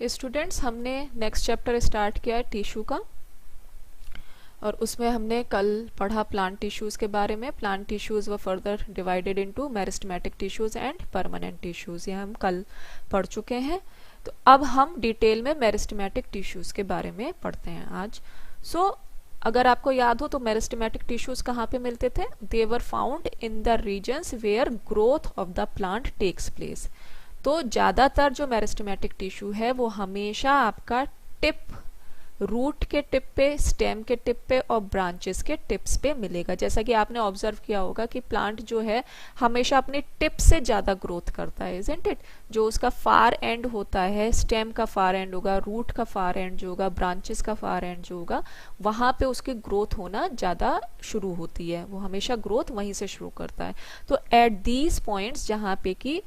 Students, हमने next chapter start किया है टिश्यू का, और उसमें हमने कल पढ़ा प्लांट टिश्यूज के बारे में। प्लांट टिश्यूज व further divided into meristematic tissues and permanent tissues, ये हम कल पढ़ चुके हैं। तो अब हम डिटेल में मेरिस्टेमेटिक टिश्यूज के बारे में पढ़ते हैं आज। अगर आपको याद हो तो मेरिस्टेमेटिक टिश्यूज कहाँ पे मिलते थे? They were found in the regions where growth of the plant takes place. तो ज्यादातर जो मेरिस्टेमेटिक टिश्यू है वो हमेशा आपका टिप, रूट के टिप पे, स्टेम के टिप पे और ब्रांचेस के टिप्स पे मिलेगा। जैसा कि आपने ऑब्जर्व किया होगा कि प्लांट जो है हमेशा अपनी टिप से ज्यादा ग्रोथ करता है, इजंट इट? जो उसका फार एंड होता है, स्टेम का फार एंड होगा, रूट का फार एंड जो होगा, ब्रांचेस का फार एंड जो होगा, वहां पे उसकी ग्रोथ होना ज्यादा शुरू होती है। वो हमेशा ग्रोथ वहीं से शुरू करता है। तो एट दीज पॉइंट्स जहाँ पे कि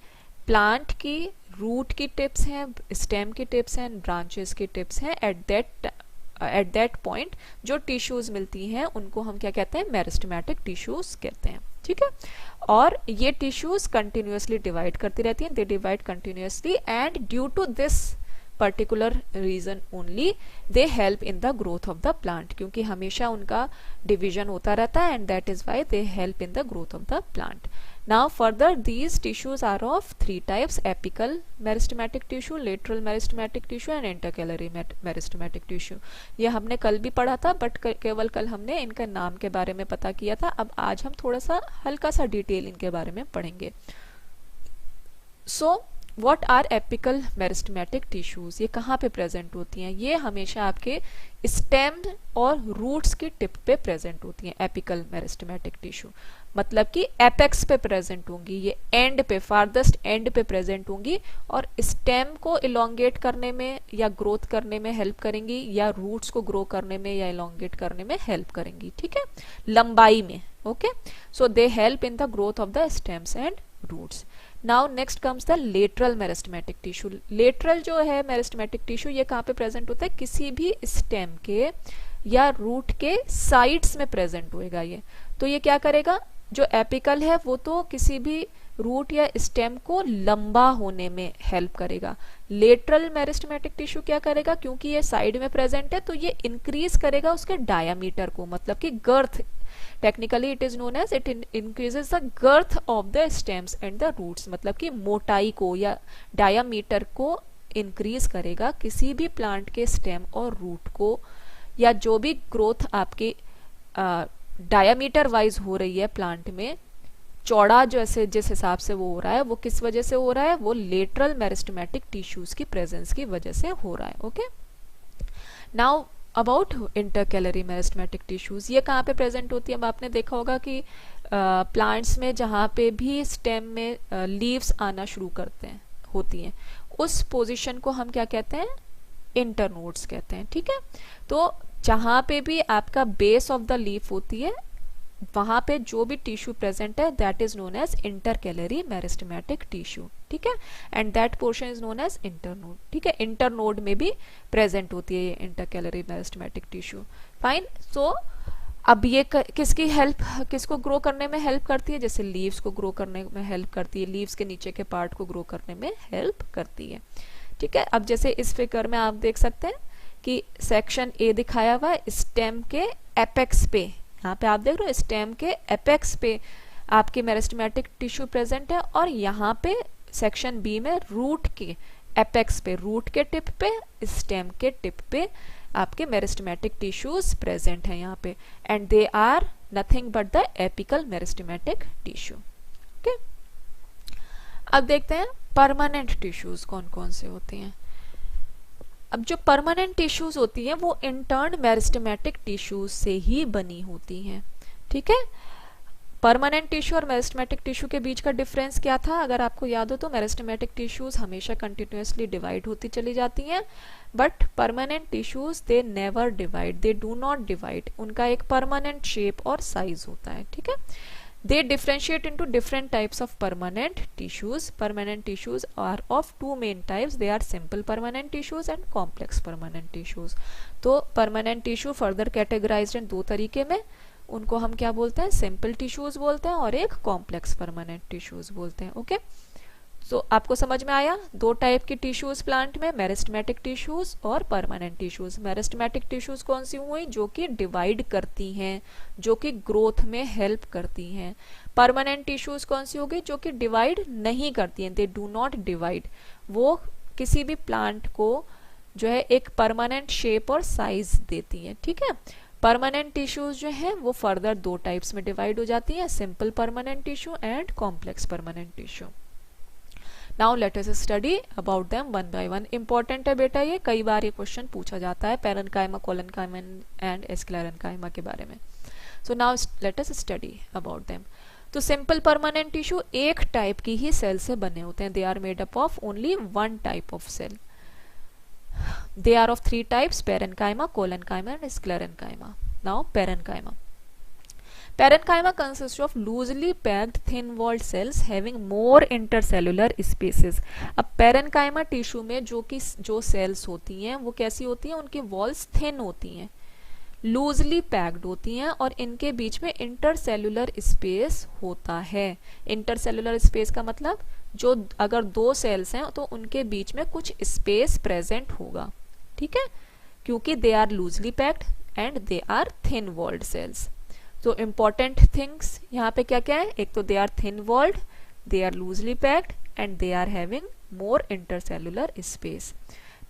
प्लांट की रूट की टिप्स हैं, स्टेम की टिप्स हैं, ब्रांचेस की टिप्स हैं, एट दैट पॉइंट जो टिश्यूज मिलती हैं उनको हम क्या कहते हैं? मेरिस्टेमेटिक टिश्यूज कहते हैं। ठीक है, और ये टिश्यूज कंटिन्यूअसली डिवाइड करती रहती हैं, they divide continuously, and due to this particular reason only they help in the growth of the plant, क्योंकि हमेशा उनका डिवीजन होता रहता है, and that is why they help in the growth of the plant. Now further these tissues are of three types: apical meristematic tissue, lateral meristematic tissue and intercalary meristematic tissue। ये हमने कल भी पढ़ा था, but केवल कल हमने इनका नाम के बारे में पता किया था। अब आज हम थोड़ा सा हल्का सा डिटेल इनके बारे में पढ़ेंगे। What are apical meristematic tissues? ये कहाँ पे प्रेजेंट होती हैं? ये हमेशा आपके स्टेम और रूट्स की टिप पे प्रेजेंट होती हैं। एपिकल मेरिस्टेमेटिक टिश्यू मतलब कि एपेक्स पे प्रेजेंट होंगी, ये एंड पे, फार्देस्ट एंड पे प्रेजेंट होंगी, और स्टेम को इलोंगेट करने में या ग्रोथ करने में हेल्प करेंगी, या रूट्स को ग्रो करने में या इलोंगेट करने में हेल्प करेंगी। ठीक है, लंबाई में। Okay, so they help in the growth of the stems and roots. Now next comes the lateral meristematic tissue. Lateral जो है मेरिस्टेमेटिक टिश्यू, ये कहाँ पे प्रेजेंट होता है? किसी भी स्टेम के या रूट के साइड्स में प्रेजेंट होएगा ये। तो ये क्या करेगा? जो एपिकल है वो तो किसी भी रूट या स्टेम को लंबा होने में हेल्प करेगा। लेटरल मेरिस्टेमेटिक टिश्यू क्या करेगा? क्योंकि ये साइड में प्रेजेंट है तो ये इंक्रीज करेगा उसके डायामीटर को, मतलब कि girth. Technically it is known as it increases the girth of the stems and the roots, मतलब कि मोटाई को या डायामीटर को इंक्रीज करेगा किसी भी प्लांट के स्टेम और रूट को, या जो भी ग्रोथ आपके डायामीटर वाइज हो रही है प्लांट में, चौड़ा जैसे जिस हिसाब से वो हो रहा है, वो किस वजह से हो रहा है? वो लेटरल मेरिस्टेमेटिक टिश्यूज की प्रेजेंस की वजह से हो रहा है। Okay, now about intercalary meristematic tissues, ये कहाँ पे प्रेजेंट होती है? अब आपने देखा होगा कि प्लांट्स में जहाँ पे भी स्टेम में लीव्स आना शुरू करते हैं, होती हैं, उस पोजीशन को हम क्या कहते हैं? इंटरनोड्स कहते हैं। ठीक है, तो जहां पे भी आपका बेस ऑफ द लीफ होती है, वहां पे जो भी टिश्यू प्रेजेंट है that is known as intercalary meristematic tissue. ठीक है, and that portion is known as internode. ठीक है, इंटरनोड में भी प्रेजेंट होती है ये intercalary meristematic tissue. Fine. So अब ये किसकी हेल्प, किसको ग्रो करने में हेल्प करती है? जैसे लीव्स को ग्रो करने में हेल्प करती है, लीव्स के नीचे के पार्ट को ग्रो करने में हेल्प करती है। ठीक है, अब जैसे इस फिगर में आप देख सकते हैं कि सेक्शन ए दिखाया हुआ है स्टेम के एपेक्स पे। यहाँ पे आप देख रहे हो स्टेम के एपेक्स पे आपके मेरिस्टेमेटिक टिश्यू प्रेजेंट है, और यहाँ पे सेक्शन बी में रूट के एपेक्स पे, रूट के टिप पे, स्टेम के टिप पे आपके मेरिस्टेमेटिक टिश्यूज प्रेजेंट है यहाँ पे, and they are nothing but the apical meristematic tissue. Okay, अब देखते हैं परमानेंट टिश्यूज कौन कौन से होते हैं। अब जो परमानेंट टिश्यूज होती हैं वो इंटर्न मेरिस्टेमेटिक टिश्यूज से ही बनी होती हैं। ठीक है, परमानेंट टिश्यू और मेरिस्टेमेटिक टिश्यू के बीच का डिफरेंस क्या था? अगर आपको याद हो तो मेरिस्टेमेटिक टिश्यूज हमेशा कंटिन्यूअसली डिवाइड होती चली जाती हैं, but permanent tissues they never divide, they do not divide. उनका एक परमानेंट शेप और साइज होता है। ठीक है, they differentiate into different types of permanent tissues. Permanent tissues are of two main types. They are simple permanent tissues and complex permanent tissues. तो permanent tissue further categorized in दो तरीके में, उनको हम क्या बोलते हैं? सिंपल टिश्यूज बोलते हैं, और एक कॉम्प्लेक्स परमानेंट टिश्यूज बोलते हैं। ओके, तो आपको समझ में आया, दो टाइप की टिश्यूज प्लांट में, मेरिस्टेमेटिक टिश्यूज और परमानेंट टिश्यूज। मेरिस्टेमेटिक टिश्यूज कौन सी हुई, जो कि डिवाइड करती हैं, जो कि ग्रोथ में हेल्प करती हैं। परमानेंट टिश्यूज कौन सी होगी, जो कि डिवाइड नहीं करती हैं, दे डू नॉट डिवाइड, वो किसी भी प्लांट को जो है एक परमानेंट शेप और साइज देती हैं। ठीक है, परमानेंट टिश्यूज जो है वो फर्दर दो टाइप्स में डिवाइड हो जाती हैं, simple permanent tissue and complex permanent tissue. Now let us study about them one by one. Important है बेटा, ये कई बार ये क्वेश्चन पूछा जाता है पैरेन्काइमा, कोलेनकाइमा एंड स्क्लेरेन्काइमा के बारे में। So now let us study about them. तो सिंपल परमानेंट टिश्यू एक टाइप की ही सेल से बने होते हैं, they are made up of only one type of cell. They are of three types: parenchyma, collenchyma and sclerenchyma. Now parenchyma. Parenchyma consists of loosely packed thin-walled cells having more intercellular spaces. अब parenchyma tissue में जो sales होती हैं वो कैसी होती हैं, उनकी वॉल्स थिन होती हैं, लूजली पैक्ड होती हैं और इनके बीच में इंटरसेलुलर स्पेस होता है। इंटरसेलुलर स्पेस का मतलब जो अगर दो सेल्स हैं तो उनके बीच में कुछ स्पेस प्रेजेंट होगा। ठीक है, क्योंकि they are loosely packed and they are thin walled cells. तो इंपॉर्टेंट थिंग्स यहाँ पे क्या क्या है, एक तो they are thin walled, they are loosely packed and they are having more intercellular space.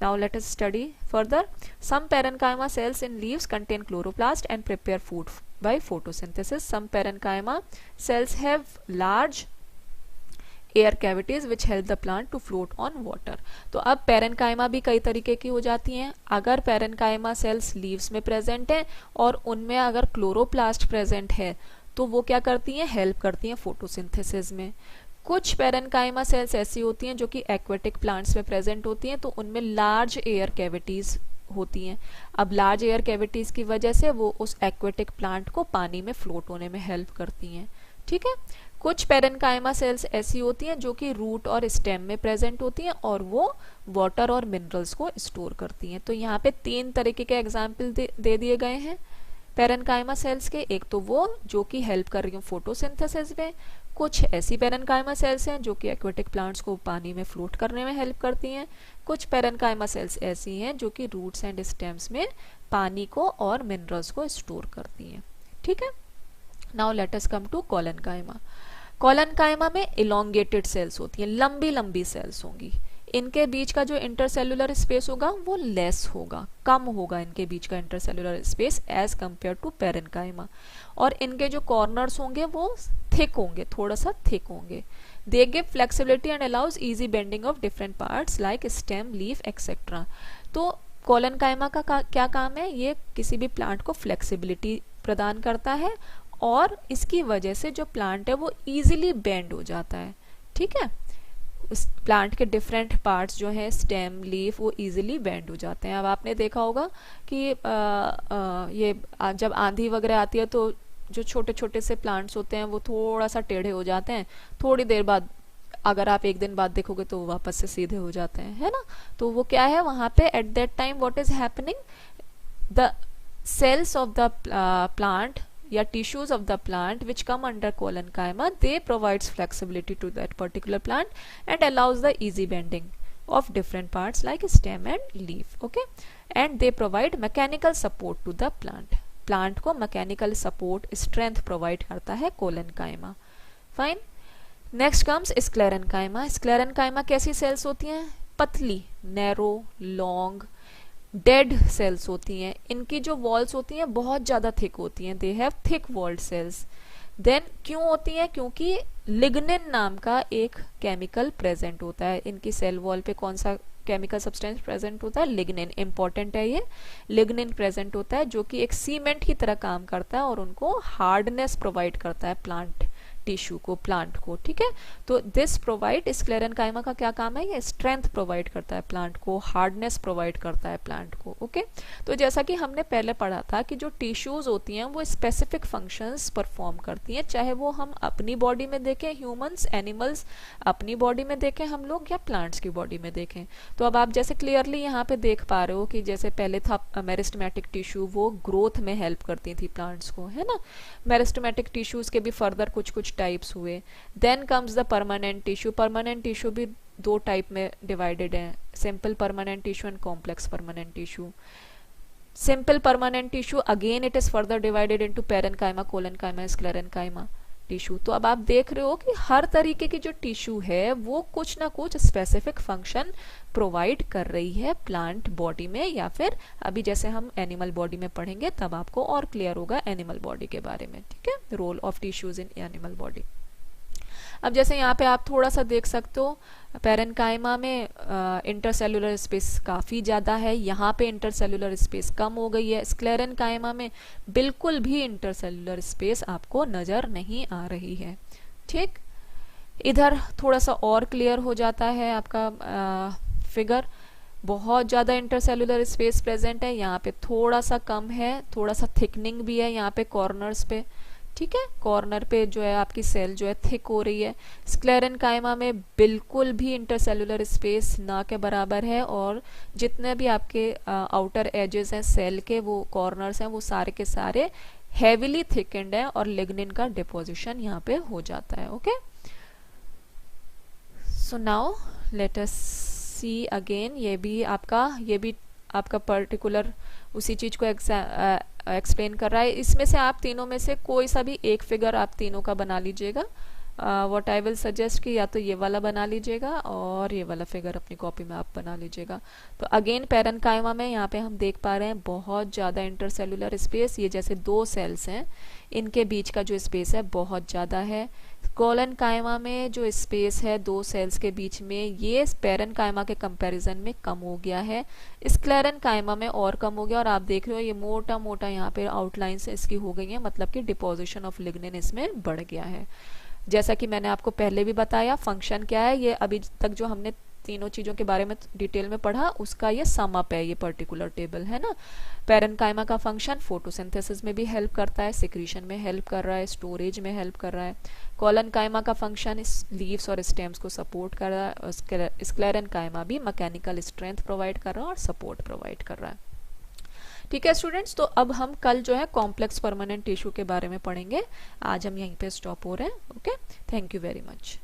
Now let us study further. Some parenchyma cells in leaves contain chloroplast and prepare food by photosynthesis. Some parenchyma cells have large air cavities which help the plant to float on water. तो अब parenchyma भी कई तरीके की हो जाती हैं। अगर पेरेन्काइमा सेल्स लीव्स में प्रेजेंट हैं और उनमें अगर क्लोरोप्लास्ट प्रेजेंट है तो वो क्या करती हैं, हेल्प करती हैं फोटोसिंथेसिस में। कुछ पेरेन्काइमा सेल्स ऐसी होती हैं जो कि एक्वेटिक प्लांट्स में प्रेजेंट होती हैं, तो उनमें लार्ज एयर कैविटीज होती हैं। अब लार्ज एयर कैविटीज की वजह से वो उस एक्वेटिक प्लांट को पानी में फ्लोट होने में हेल्प करती हैं। ठीक है, कुछ पेरेन्काइमा सेल्स ऐसी होती हैं जो कि रूट और स्टेम में प्रेजेंट होती हैं और वो वाटर और मिनरल्स को स्टोर करती हैं। तो यहाँ पे तीन तरीके के एग्जाम्पल दे दिए गए हैं पेरेन्काइमा सेल्स के। एक तो वो जो कि हेल्प कर रही हैं फोटोसिंथेसिस में, कुछ ऐसी पेरेन्काइमा सेल्स हैं जो कि एक्वेटिक प्लांट्स को पानी में फ्लोट करने में हेल्प करती हैं, कुछ पेरेन्काइमा सेल्स ऐसी हैं जो कि रूट्स एंड स्टेम्स में पानी को और मिनरल्स को स्टोर करती हैं। ठीक है, now let us come to collenchyma. Collenchyma में इलोंगेटेड सेल्स होती हैं, लंबी लंबी सेल्स होंगी। इनके बीच का जो इंटरसेलुलर स्पेस होगा वो लेस होगा, कम होगा इनके बीच का intercellular space as compare to parenchyma. और इनके जो कॉर्नर्स होंगे वो थिक होंगे, थोड़ा सा थिक होंगे। They give flexibility and allows easy bending of different parts like stem, leaf etcetera. तो कोलेनकाइमा का क्या काम है, ये किसी भी प्लांट को फ्लेक्सिबिलिटी प्रदान करता है और इसकी वजह से जो प्लांट है वो इजीली बेंड हो जाता है। ठीक है, उस प्लांट के डिफरेंट पार्ट्स जो है स्टेम, लीफ, वो इजीली बेंड हो जाते हैं। अब आपने देखा होगा कि ये जब आंधी वगैरह आती है तो जो छोटे छोटे से प्लांट्स होते हैं वो थोड़ा सा टेढ़े हो जाते हैं, थोड़ी देर बाद अगर आप एक दिन बाद देखोगे तो वापस से सीधे हो जाते हैं, है ना। तो वो क्या है, वहां पे at that time what is happening, the cells of the plant या tissues of the plant which come under colenchyma, they provides flexibility to that particular plant and allows the easy bending of different parts like stem and leaf. Okay, and they provide mechanical support to the plant. Plant को mechanical support, strength provide करता है colenchyma. Fine. Next comes sclerenchyma. Sclerenchyma कैसी cells होती हैं, पतली, narrow, long, dead cells होती हैं। इनकी जो वॉल्स होती हैं बहुत ज़्यादा थिक होती हैं, they have thick walled cells. Then क्यों होती हैं, क्योंकि लिग्निन नाम का एक केमिकल प्रेजेंट होता है। इनकी सेल वॉल पे कौन सा केमिकल सब्सटेंस प्रेजेंट होता है, लिग्निन। इंपॉर्टेंट है ये, लिग्निन प्रेजेंट होता है जो कि एक सीमेंट की तरह काम करता है और उनको हार्डनेस प्रोवाइड करता है प्लांट टिश्यू को, प्लांट को। ठीक है, तो दिस प्रोवाइड, स्क्लेरेन्काइमा का क्या काम है, ये स्ट्रेंथ प्रोवाइड करता है प्लांट को, हार्डनेस प्रोवाइड करता है प्लांट को। ओके, तो जैसा कि हमने पहले पढ़ा था कि जो टिश्यूज होती हैं वो स्पेसिफिक फंक्शंस परफॉर्म करती हैं, चाहे वो हम अपनी बॉडी में देखें, ह्यूमंस, एनिमल्स अपनी बॉडी में देखें हम लोग, या प्लांट्स की बॉडी में देखें। तो अब आप जैसे क्लियरली यहाँ पे देख पा रहे हो कि जैसे पहले था मेरिस्टेमेटिक टिश्यू, वो ग्रोथ में हेल्प करती थी प्लांट्स को, है ना। मेरिस्टेमेटिक टिश्यूज के भी फर्दर कुछ कुछ कुछ टाइप्स हुए। Then comes the permanent tissue. Permanent tissue भी दो टाइप में डिवाइडेड है, simple permanent tissue and complex permanent tissue. Simple permanent tissue again it is further divided into parenchyma, collenchyma, sclerenchyma tissue. तो अब आप देख रहे हो कि हर तरीके की जो टिश्यू है वो कुछ ना कुछ स्पेसिफिक फंक्शन प्रोवाइड कर रही है प्लांट बॉडी में, या फिर अभी जैसे हम एनिमल बॉडी में पढ़ेंगे तब आपको और क्लियर होगा एनिमल बॉडी के बारे में, ठीक है, role of tissues in animal body. अब जैसे यहाँ पे आप थोड़ा सा देख सकते हो, पेरेन्काइमा में इंटरसेलुलर स्पेस काफ़ी ज़्यादा है, यहाँ पे इंटरसेलुलर स्पेस कम हो गई है। स्क्लेरेन्काइमा में बिल्कुल भी इंटरसेलुलर स्पेस आपको नज़र नहीं आ रही है, ठीक। इधर थोड़ा सा और क्लियर हो जाता है आपका फिगर, बहुत ज़्यादा इंटरसेलुलर स्पेस प्रेजेंट है, यहाँ पे थोड़ा सा कम है, थोड़ा सा थिकनिंग भी है यहाँ पे कॉर्नर्स पे, ठीक है, कॉर्नर पे जो है आपकी सेल जो है थिक हो रही है। स्क्लेरेन्काइमा में बिल्कुल भी इंटरसेलुलर स्पेस ना के बराबर है, और जितने भी आपके आउटर एजेस हैं सेल के, वो कॉर्नर्स हैं, वो सारे के सारे हेविली थिकेंड है और लिग्निन का डिपोजिशन यहाँ पे हो जाता है। Okay, so now let us see again, ये भी आपका पर्टिकुलर उसी चीज को एक्सप्लेन कर रहा है। इसमें से आप तीनों में से कोई सा भी एक फिगर आप तीनों का बना लीजिएगा। व्हाट आई विल सजेस्ट कि या तो ये वाला बना लीजिएगा और ये वाला फिगर अपनी कॉपी में आप बना लीजिएगा। तो अगेन पेरेन्काइमा में यहाँ पे हम देख पा रहे हैं बहुत ज़्यादा इंटरसेलुलर स्पेस, ये जैसे दो सेल्स हैं इनके बीच का जो स्पेस है बहुत ज़्यादा है। कोलेनकाइमा में जो स्पेस है दो सेल्स के बीच में, ये पेरेन्काइमा के कंपैरिजन में कम हो गया है। स्क्लेरेन्काइमा में और कम हो गया, और आप देख रहे हो ये मोटा मोटा यहाँ पे आउटलाइंस इसकी हो गई है, मतलब कि डिपोजिशन ऑफ लिग्निन इसमें बढ़ गया है। जैसा कि मैंने आपको पहले भी बताया फंक्शन क्या है, ये अभी तक जो हमने तीनों चीजों के बारे में डिटेल में पढ़ा उसका ये सम अप है, ये पर्टिकुलर टेबल है ना। पेरेन्काइमा का फंक्शन फोटोसिंथेसिस में भी हेल्प करता है, सिक्रीशन में हेल्प कर रहा है, स्टोरेज में हेल्प कर रहा है। कोलेनकाइमा का फंक्शन लीव्स और स्टेम्स को सपोर्ट कर रहा है, और स्क्लेरेन्काइमा भी मैकेनिकल स्ट्रेंथ प्रोवाइड कर रहा है और सपोर्ट प्रोवाइड कर रहा है। ठीक है स्टूडेंट्स, तो अब हम कल जो है कॉम्प्लेक्स परमानेंट टिश्यू के बारे में पढ़ेंगे। आज हम यहीं पे स्टॉप हो रहे हैं। Okay, thank you very much.